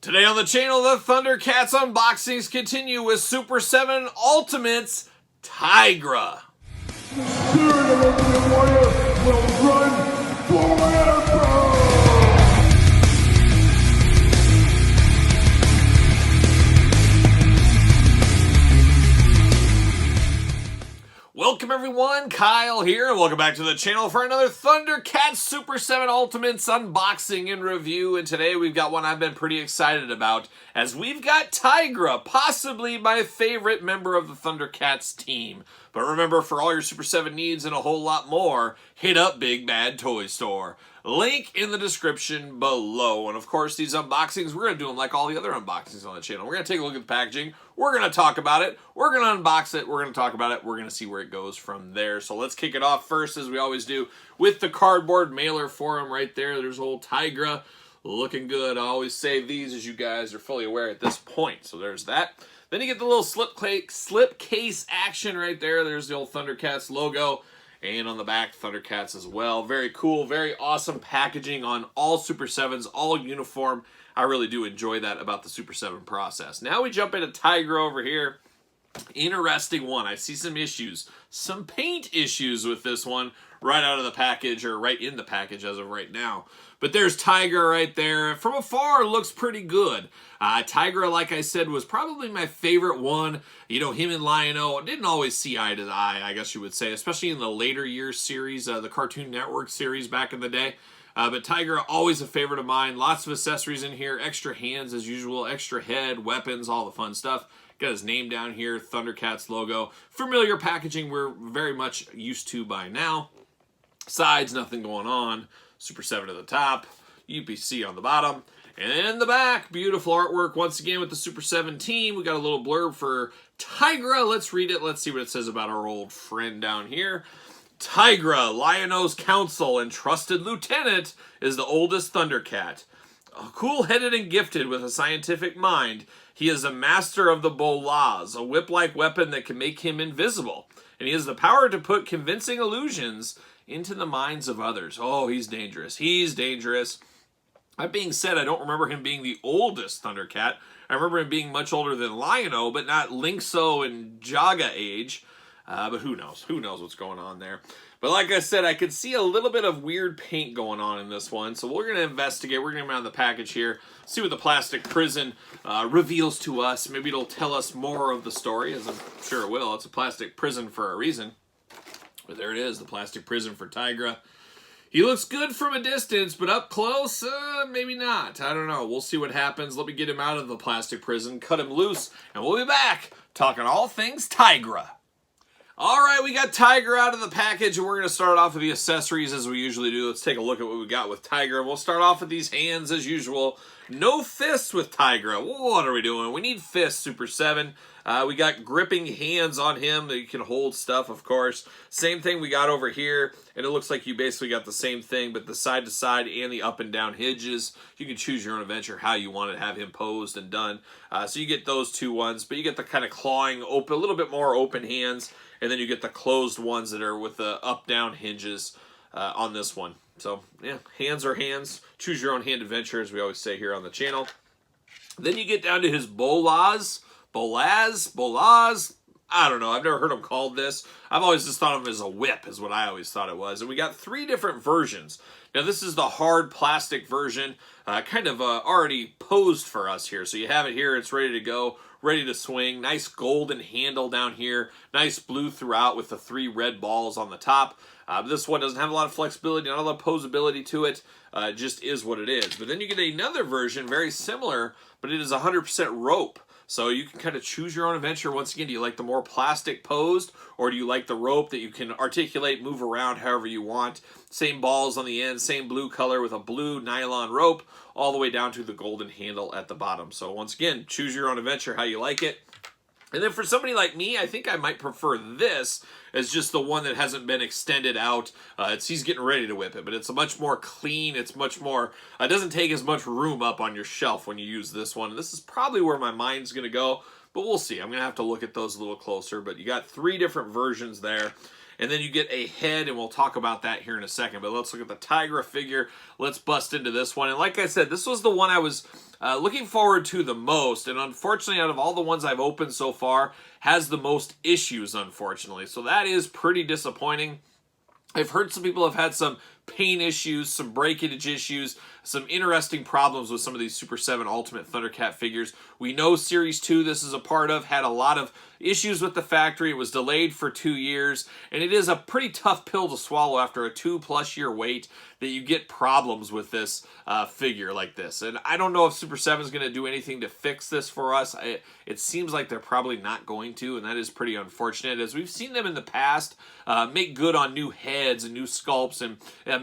Today on the channel, the Thundercats unboxings continue with Super 7 Ultimates Tygra. The spirit of Ultimate Warrior will run forever! Welcome everyone, Kyle here, and welcome back to the channel for another Thundercats Super 7 Ultimates unboxing and review. And today we've got one I've been pretty excited about, as we've got Tygra, possibly my favorite member of the Thundercats team. But remember, for all your Super 7 needs and a whole lot more, hit up Big Bad Toy Store. Link in the description below. And of course, these unboxings, we're going to do them like all the other unboxings on the channel. We're going to take a look at the packaging. We're going to talk about it. We're going to unbox it. We're going to talk about it. We're going to see where it goes from there. So let's kick it off first, as we always do, with the cardboard mailer for them right there. There's old Tygra looking good. I always save these, as you guys are fully aware at this point. So there's that. Then you get the little slip case action right there. There's the old Thundercats logo. And on the back, Thundercats as well. Very cool, very awesome packaging on all Super 7s, all uniform. I really do enjoy that about the Super 7 process. Now we jump into Tygra over here. Interesting one. I see some issues, some paint issues with this one right out of the package, or right in the package as of right now. But there's Tygra right there. From afar, looks pretty good. Tygra, like I said, was probably my favorite one. You know, him and Lion-O didn't always see eye to eye, I guess you would say, especially in the later years series, the Cartoon Network series back in the day. But Tygra, always a favorite of mine. Lots of accessories in here, extra hands as usual, extra head, weapons, all the fun stuff. Got his name down here, Thundercats logo. Familiar packaging we're very much used to by now. Sides, nothing going on. Super 7 at the top, UPC on the bottom, and in the back, beautiful artwork once again with the Super 7 team. We got a little blurb for Tygra. Let's read it. Let's see what it says about our old friend down here. Tygra, Lion-O's counsel and trusted lieutenant, is the oldest Thundercat. Cool-headed and gifted with a scientific mind, he is a master of the bolas, a whip-like weapon that can make him invisible, and he has the power to put convincing illusions into the minds of others. Oh, he's dangerous. He's dangerous. That being said, I don't remember him being the oldest Thundercat. I remember him being much older than Lion-O, but not Lynxo and Jaga age. But who knows? Who knows what's going on there? But like I said, I could see a little bit of weird paint going on in this one. So we're going to investigate. We're going to go around the package here, see what the plastic prison reveals to us. Maybe it'll tell us more of the story, as I'm sure it will. It's a plastic prison for a reason. But there it is, the plastic prison for Tygra. He looks good from a distance, but up close, maybe not. I don't know. We'll see what happens. Let me get him out of the plastic prison, cut him loose, and we'll be back talking all things Tygra. All right, we got Tygra out of the package, and we're going to start off with the accessories as we usually do. Let's take a look at what we got with Tygra. We'll start off with these hands as usual. No fists with Tygra. What are we doing? We need fists, Super 7. We got gripping hands on him that you can hold stuff, of course. Same thing we got over here, and it looks like you basically got the same thing, but the side-to-side and the up-and-down hinges. You can choose your own adventure how you want to have him posed and done. So you get those two ones, but you get the kind of clawing, open, a little bit more open hands, and then you get the closed ones that are with the up-down hinges on this one. So, yeah, hands are hands. Choose your own hand adventure, as we always say here on the channel. Then you get down to his bolas. Bolas. I don't know. I've never heard him called this. I've always just thought of him as a whip, is what I always thought it was. And we got three different versions. Now, this is the hard plastic version, kind of already posed for us here. So you have it here. It's ready to go, ready to swing. Nice golden handle down here. Nice blue throughout with the three red balls on the top. This one doesn't have a lot of flexibility, not a lot of posability to it. It just is what it is. But then you get another version, very similar, but it is 100% rope. So you can kind of choose your own adventure. Once again, do you like the more plastic posed, or do you like the rope that you can articulate, move around however you want? Same balls on the end, same blue color with a blue nylon rope, all the way down to the golden handle at the bottom. So once again, choose your own adventure how you like it. And then for somebody like me, I think I might prefer this as just the one that hasn't been extended out. He's getting ready to whip it, but it's a much more clean. It's much more, it doesn't take as much room up on your shelf when you use this one. And this is probably where my mind's going to go, but we'll see. I'm going to have to look at those a little closer, but you got three different versions there. And then you get a head, and we'll talk about that here in a second. But let's look at the Tygra figure. Let's bust into this one. And like I said, this was the one I was looking forward to the most, and unfortunately out of all the ones I've opened so far, has the most issues, unfortunately. So that is pretty disappointing. I've heard some people have had some paint issues, some breakage issues, some interesting problems with some of these Super 7 Ultimate Thundercat figures. We know Series 2 this is a part of had a lot of issues with the factory. It was delayed for 2 years, and it is a pretty tough pill to swallow after a 2+ year wait that you get problems with this figure like this. And I don't know if Super 7 is going to do anything to fix this for us. It seems like they're probably not going to, and that is pretty unfortunate, as we've seen them in the past make good on new heads and new sculpts and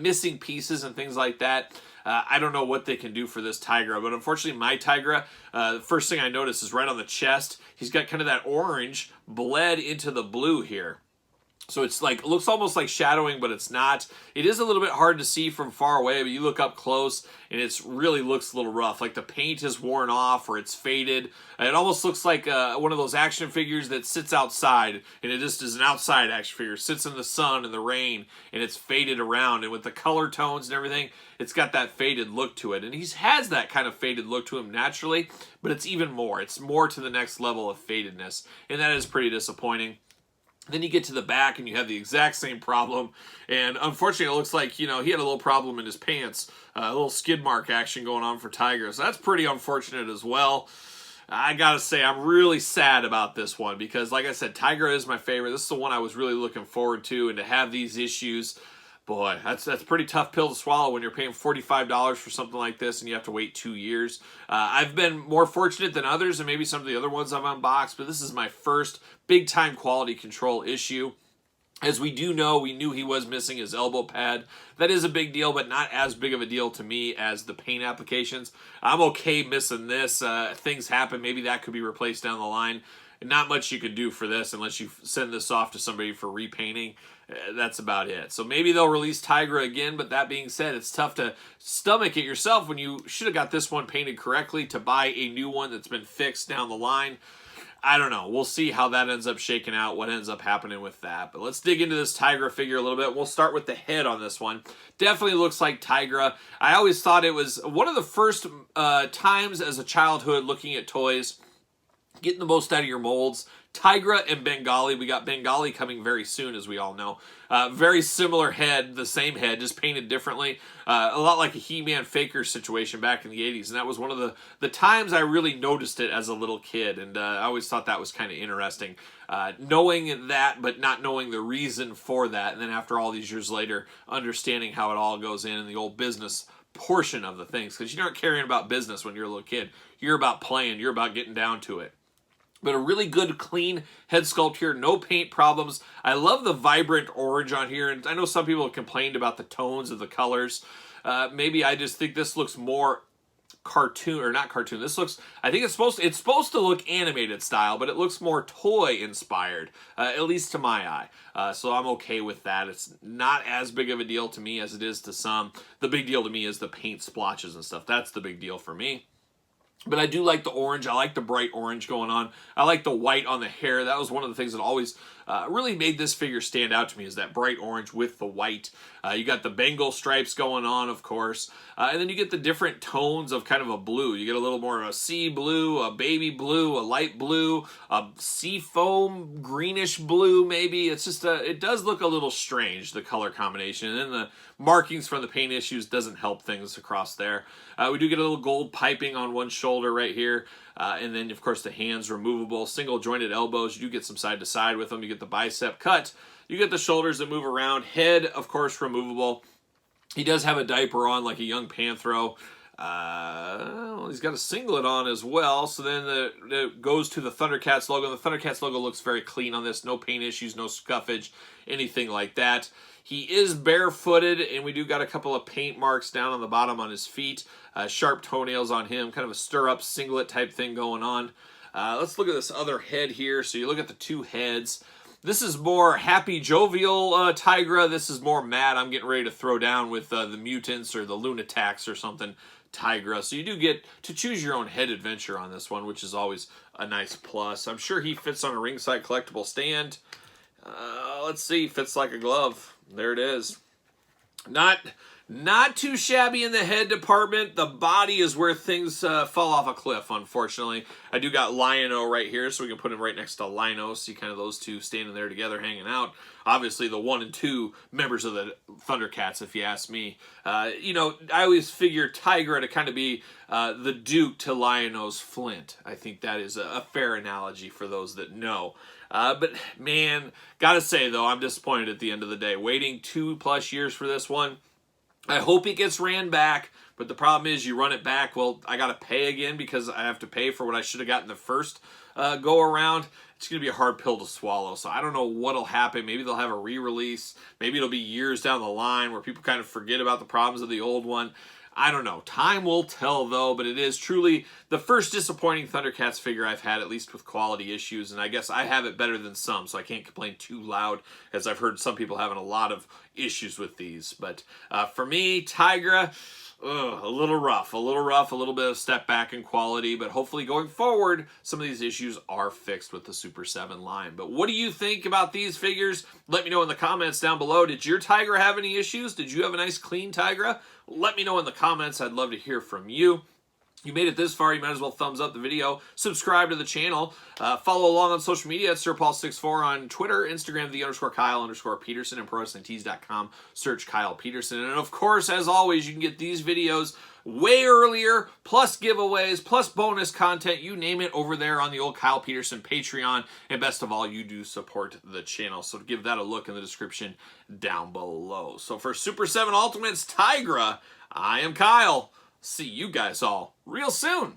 missing pieces and things like that. I don't know what they can do for this Tygra, but unfortunately my Tygra, the first thing I notice is right on the chest, he's got kind of that orange bled into the blue here. So it's like, it looks almost like shadowing, but it's not. It is a little bit hard to see from far away, but you look up close and it really looks a little rough. Like the paint is worn off or it's faded. It almost looks like one of those action figures that sits outside, and it just is an outside action figure. It sits in the sun and the rain, and it's faded around. And with the color tones and everything, it's got that faded look to it. And he has that kind of faded look to him naturally, but it's even more. It's more to the next level of fadedness, and that is pretty disappointing. Then you get to the back and you have the exact same problem, and unfortunately it looks like, you know, he had a little problem in his pants, a little skid mark action going on for Tygra, so that's pretty unfortunate as well. I gotta say, I'm really sad about this one because, like I said, Tygra is my favorite. This is the one I was really looking forward to, and to have these issues, boy, that's a pretty tough pill to swallow when you're paying $45 for something like this and you have to wait 2 years. I've been more fortunate than others, and maybe some of the other ones I've unboxed, but this is my first big-time quality control issue. As we do know, we knew he was missing his elbow pad. That is a big deal, but not as big of a deal to me as the paint applications. I'm okay missing this. Things happen. Maybe that could be replaced down the line. Not much you can do for this unless you send this off to somebody for repainting. That's about it. So maybe they'll release Tygra again, but that being said, it's tough to stomach it yourself when you should have got this one painted correctly to buy a new one that's been fixed down the line. I don't know. We'll see how that ends up shaking out, what ends up happening with that. But let's dig into this Tygra figure a little bit. We'll start with the head on this one. Definitely looks like Tygra. I always thought it was one of the first times as a childhood looking at toys, getting the most out of your molds. Tygra and Bengali. We got Bengali coming very soon, as we all know. Very similar head, the same head, just painted differently. A lot like a He-Man Faker situation back in the 80s. And that was one of the times I really noticed it as a little kid. And I always thought that was kind of interesting. Knowing that, but not knowing the reason for that. And then after all these years later, understanding how it all goes in the old business portion of the things. Because you're not caring about business when you're a little kid. You're about playing. You're about getting down to it. But a really good, clean head sculpt here. No paint problems. I love the vibrant orange on here. And I know some people have complained about the tones of the colors. Maybe I just think this looks more cartoon, or not cartoon. This looks, I think it's supposed to look animated style, but it looks more toy inspired, at least to my eye. So I'm okay with that. It's not as big of a deal to me as it is to some. The big deal to me is the paint splotches and stuff. That's the big deal for me. But I do like the orange. I like the bright orange going on. I like the white on the hair. That was one of the things that always really made this figure stand out to me, is that bright orange with the white. You got the Bengal stripes going on, of course. And then you get the different tones of kind of a blue. You get a little more of a sea blue, a baby blue, a light blue, a sea foam, greenish blue maybe. It's just, it does look a little strange, the color combination. And then the markings from the paint issues doesn't help things across there. We do get a little gold piping on one shoulder right here. And then, of course, the hands removable. Single jointed elbows. You do get some side to side with them. You get the bicep cut. You get the shoulders that move around. Head, of course, removable. He does have a diaper on like a young Panthro. He's got a singlet on as well. So then it goes to the Thundercats logo. The Thundercats logo looks very clean on this. No paint issues, no scuffage, anything like that. He is barefooted, and we do got a couple of paint marks down on the bottom on his feet. Sharp toenails on him, kind of a stirrup singlet type thing going on. Let's look at this other head here. So you look at the two heads. This is more happy, jovial Tygra. This is more mad. I'm getting ready to throw down with the mutants or the lunatics or something Tygra. So you do get to choose your own head adventure on this one, which is always a nice plus. I'm sure he fits on a ringside collectible stand. Let's see, fits like a glove. There it is. Not Not too shabby in the head department. The body is where things fall off a cliff, unfortunately. I do got Lion-O right here, so we can put him right next to Lino. See kind of those two standing there together, hanging out. Obviously, the 1 and 2 members of the Thundercats, if you ask me. You know, I always figure Tygra to kind of be the Duke to Lion-O's Flint. I think that is a fair analogy for those that know. But, man, gotta say, though, I'm disappointed at the end of the day. Waiting 2+ years for this one. I hope it gets ran back, but the problem is you run it back, well, I got to pay again because I have to pay for what I should have gotten the first go-around. It's going to be a hard pill to swallow, so I don't know what'll happen. Maybe they'll have a re-release. Maybe it'll be years down the line where people kind of forget about the problems of the old one. I don't know. Time will tell, though, but it is truly the first disappointing Thundercats figure I've had, at least with quality issues, and I guess I have it better than some, so I can't complain too loud, as I've heard some people having a lot of issues with these. But for me, Tygra, a little rough, a little bit of step back in quality, but hopefully going forward, some of these issues are fixed with the Super 7 line. But what do you think about these figures? Let me know in the comments down below. Did your Tygra have any issues? Did you have a nice, clean Tygra? Let me know in the comments. I'd love to hear from you. You made it this far, you might as well thumbs up the video, subscribe to the channel, follow along on social media at SirPaul64 on Twitter, Instagram, _Kyle_Peterson, and ProWrestlingTees.com, search Kyle Peterson. And of course, as always, you can get these videos way earlier, plus giveaways, plus bonus content, you name it, over there on the old Kyle Peterson Patreon. And best of all, you do support the channel, so give that a look in the description down below. So for Super 7 Ultimates Tygra, I am Kyle. See you guys all real soon.